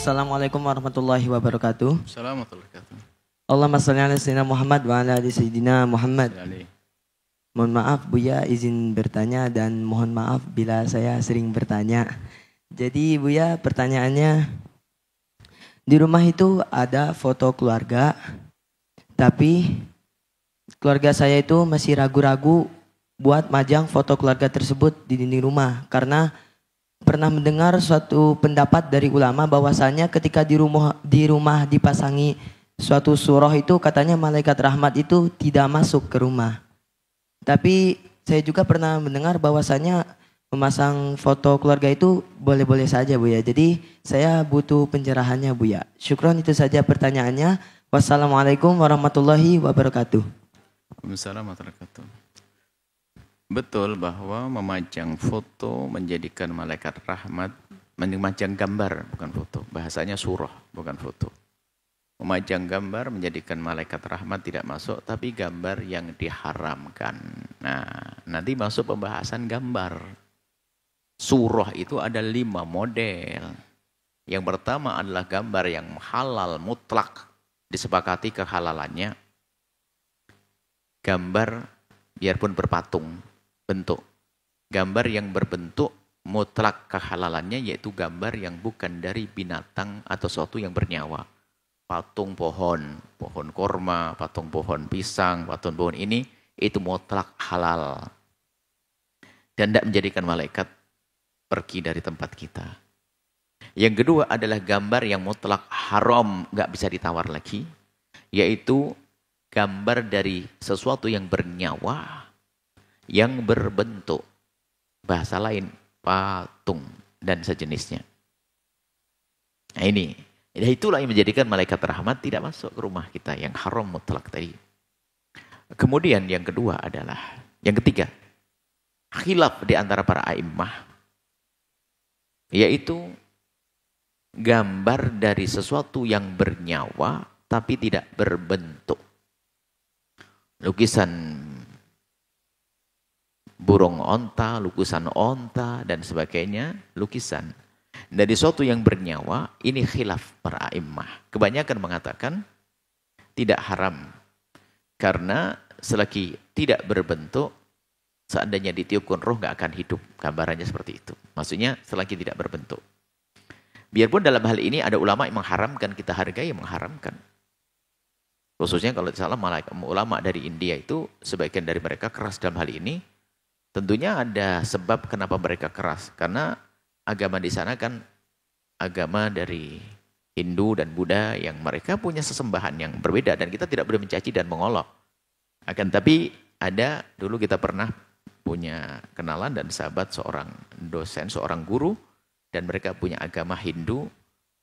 Assalamualaikum warahmatullahi wabarakatuh. Assalamualaikum warahmatullahi wabarakatuh. Allahumma shalli ala sayyidina Muhammad wa ala ali sayyidina Muhammad. Mohon maaf Buya izin bertanya dan mohon maaf bila saya sering bertanya. Jadi Buya pertanyaannya, di rumah itu ada foto keluarga, tapi keluarga saya itu masih ragu-ragu buat majang foto keluarga tersebut di dinding rumah karena pernah mendengar suatu pendapat dari ulama bahwasanya ketika di rumah dipasangi suatu surah itu katanya malaikat rahmat itu tidak masuk ke rumah. Tapi saya juga pernah mendengar bahwasanya memasang foto keluarga itu boleh-boleh saja Buya. Jadi saya butuh pencerahannya Buya. Syukron, itu saja pertanyaannya. Wassalamualaikum warahmatullahi wabarakatuh. Waalaikumsalam warahmatullahi wabarakatuh. Betul bahwa memajang foto menjadikan malaikat rahmat, memajang gambar bukan foto, bahasanya surah bukan foto. Memajang gambar menjadikan malaikat rahmat tidak masuk, tapi gambar yang diharamkan. Nah, nanti masuk pembahasan gambar. Surah itu ada 5 model. Yang pertama adalah gambar yang halal mutlak, disepakati kehalalannya. Gambar biarpun berpatung bentuk. Gambar yang berbentuk mutlak kehalalannya yaitu gambar yang bukan dari binatang atau sesuatu yang bernyawa. Patung pohon, pohon korma, patung pohon pisang, patung pohon ini itu mutlak halal. Dan tidak menjadikan malaikat pergi dari tempat kita. Yang kedua adalah gambar yang mutlak haram, nggak bisa ditawar lagi, yaitu gambar dari sesuatu yang bernyawa, yang berbentuk, bahasa lain patung dan sejenisnya. Nah ini, itulah yang menjadikan malaikat rahmat tidak masuk ke rumah kita, yang haram mutlak tadi. Kemudian yang kedua adalah, yang ketiga, khilaf di antara para a'immah, yaitu gambar dari sesuatu yang bernyawa tapi tidak berbentuk. Lukisan burung onta, lukisan onta, dan sebagainya, lukisan. Dari sesuatu yang bernyawa, ini khilaf para a'immah. Kebanyakan mengatakan tidak haram. Karena selagi tidak berbentuk, seandainya ditiupkan roh nggak akan hidup. Gambarannya seperti itu. Maksudnya selagi tidak berbentuk. Biarpun dalam hal ini ada ulama yang mengharamkan, kita hargai yang mengharamkan. Khususnya kalau tidak salah ulama dari India itu, sebagian dari mereka keras dalam hal ini. Tentunya ada sebab kenapa mereka keras. Karena agama di sana kan agama dari Hindu dan Buddha yang mereka punya sesembahan yang berbeda. Dan kita tidak boleh mencaci dan mengolok. Akan tapi ada, dulu kita pernah punya kenalan dan sahabat seorang dosen, seorang guru. Dan mereka punya agama Hindu.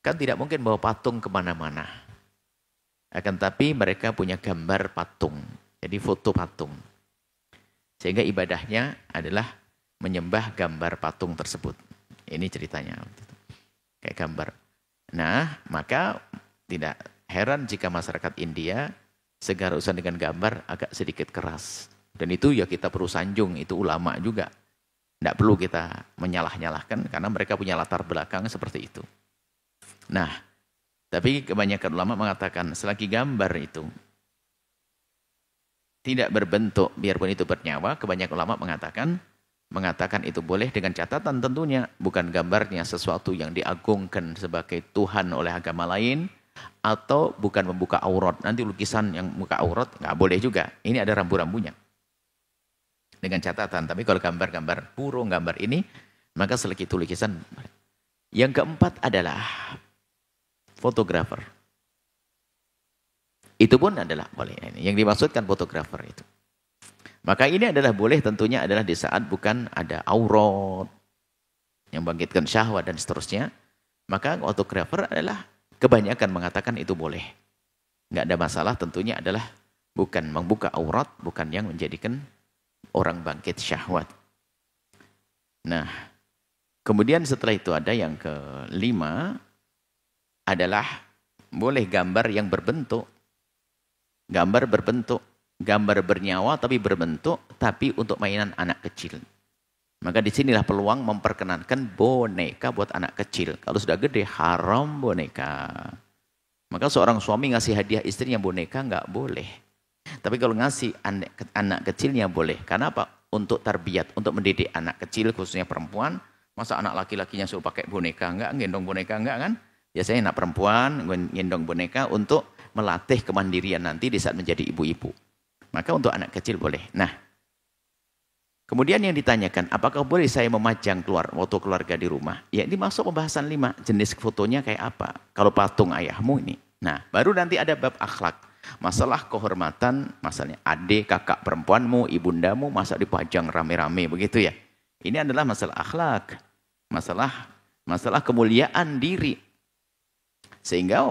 Kan tidak mungkin bawa patung kemana-mana. Akan tapi mereka punya gambar patung. Jadi foto patung. Sehingga ibadahnya adalah menyembah gambar patung tersebut. Ini ceritanya. Kayak gambar. Nah, maka tidak heran jika masyarakat India segala urusan dengan gambar agak sedikit keras. Dan itu ya kita perlu sanjung, itu ulama juga. Tidak perlu kita menyalah-nyalahkan karena mereka punya latar belakang seperti itu. Nah, tapi kebanyakan ulama mengatakan selagi gambar itu tidak berbentuk, biarpun itu bernyawa, kebanyakan ulama mengatakan itu boleh dengan catatan tentunya bukan gambarnya sesuatu yang diagungkan sebagai Tuhan oleh agama lain atau bukan membuka aurat. Nanti lukisan yang membuka aurat nggak boleh juga. Ini ada rambu-rambunya. Dengan catatan, tapi kalau gambar-gambar burung, gambar ini, maka selagi itu lukisan. Yang keempat adalah fotografer. Itu pun adalah boleh. Yang dimaksudkan fotografer itu. Maka ini adalah boleh tentunya adalah di saat bukan ada aurat yang bangkitkan syahwat dan seterusnya. Maka fotografer adalah kebanyakan mengatakan itu boleh. Nggak ada masalah, tentunya adalah bukan membuka aurat, bukan yang menjadikan orang bangkit syahwat. Nah, kemudian setelah itu ada yang kelima adalah boleh gambar yang berbentuk. Gambar berbentuk, gambar bernyawa tapi berbentuk, tapi untuk mainan anak kecil. Maka disinilah peluang memperkenankan boneka buat anak kecil. Kalau sudah gede, haram boneka. Maka seorang suami ngasih hadiah istrinya boneka nggak boleh. Tapi kalau ngasih anak kecilnya boleh. Karena apa? Untuk tarbiyat, untuk mendidik anak kecil, khususnya perempuan. Masa anak laki-lakinya suruh pakai boneka? Enggak, gendong boneka enggak kan? Biasanya anak perempuan gendong boneka untuk melatih kemandirian nanti di saat menjadi ibu-ibu. Maka untuk anak kecil boleh. Nah, kemudian yang ditanyakan, apakah boleh saya memajang foto keluarga di rumah? Ya, ini masuk pembahasan 5. Jenis fotonya kayak apa? Kalau patung ayahmu ini. Nah, baru nanti ada bab akhlak. Masalah kehormatan, masalahnya adik, kakak perempuanmu, ibundamu, masa dipajang rame-rame begitu ya. Ini adalah masalah akhlak. Masalah kemuliaan diri. Sehingga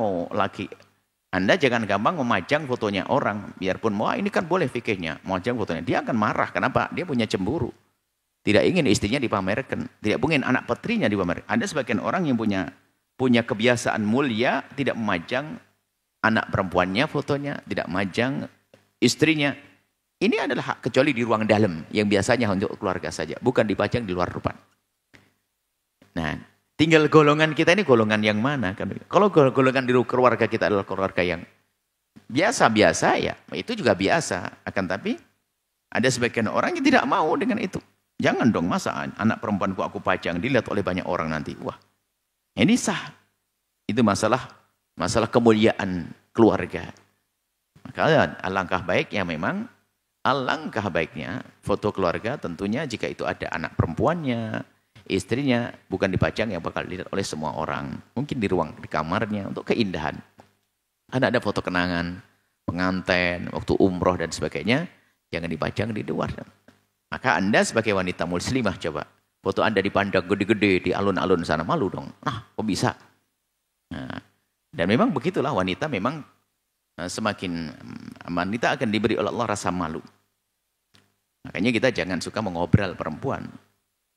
Anda jangan gampang memajang fotonya orang. Biarpun, wah ini kan boleh fikihnya, memajang fotonya. Dia akan marah. Kenapa? Dia punya cemburu. Tidak ingin istrinya dipamerkan. Tidak ingin anak putrinya dipamerkan. Ada sebagian orang yang punya kebiasaan mulia, tidak memajang anak perempuannya fotonya, tidak memajang istrinya. Ini adalah hak kecuali di ruang dalam, yang biasanya untuk keluarga saja. Bukan dipajang di luar rumah. Nah, tinggal golongan kita ini golongan yang mana? Kalau golongan di keluarga kita adalah keluarga yang biasa-biasa ya, itu juga biasa. Akan tapi ada sebagian orang yang tidak mau dengan itu. Jangan dong, masa anak perempuanku aku pajang, dilihat oleh banyak orang nanti. Wah, ini sah. Itu masalah kemuliaan keluarga. Maka alangkah baiknya foto keluarga tentunya jika itu ada anak perempuannya, istrinya, bukan dipajang yang bakal dilihat oleh semua orang. Mungkin di kamarnya untuk keindahan. Ada foto kenangan, pengantin, waktu umroh dan sebagainya, jangan dipajang di luar. Maka Anda sebagai wanita muslimah coba, foto Anda dipandang gede-gede di alun-alun sana, malu dong. Nah, kok bisa? Nah, dan memang begitulah wanita memang semakin wanita akan diberi oleh Allah rasa malu. Makanya kita jangan suka mengobrol perempuan.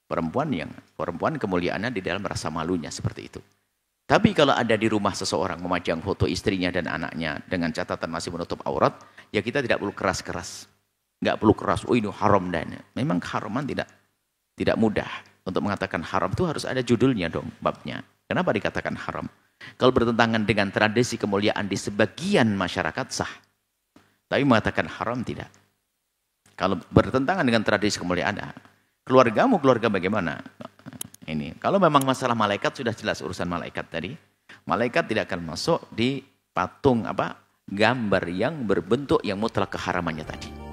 Perempuan kemuliaannya di dalam rasa malunya seperti itu. Tapi kalau ada di rumah seseorang memajang foto istrinya dan anaknya dengan catatan masih menutup aurat, ya kita tidak perlu keras-keras. Enggak perlu keras, oh ini haram dan memang keharaman tidak mudah. Untuk mengatakan haram itu harus ada judulnya dong, babnya. Kenapa dikatakan haram? Kalau bertentangan dengan tradisi kemuliaan di sebagian masyarakat sah. Tapi mengatakan haram tidak. Kalau bertentangan dengan tradisi kemuliaan, keluargamu keluarga bagaimana? Ini kalau memang masalah malaikat sudah jelas urusan malaikat tadi. Malaikat tidak akan masuk di patung gambar yang berbentuk yang mutlak keharamannya tadi.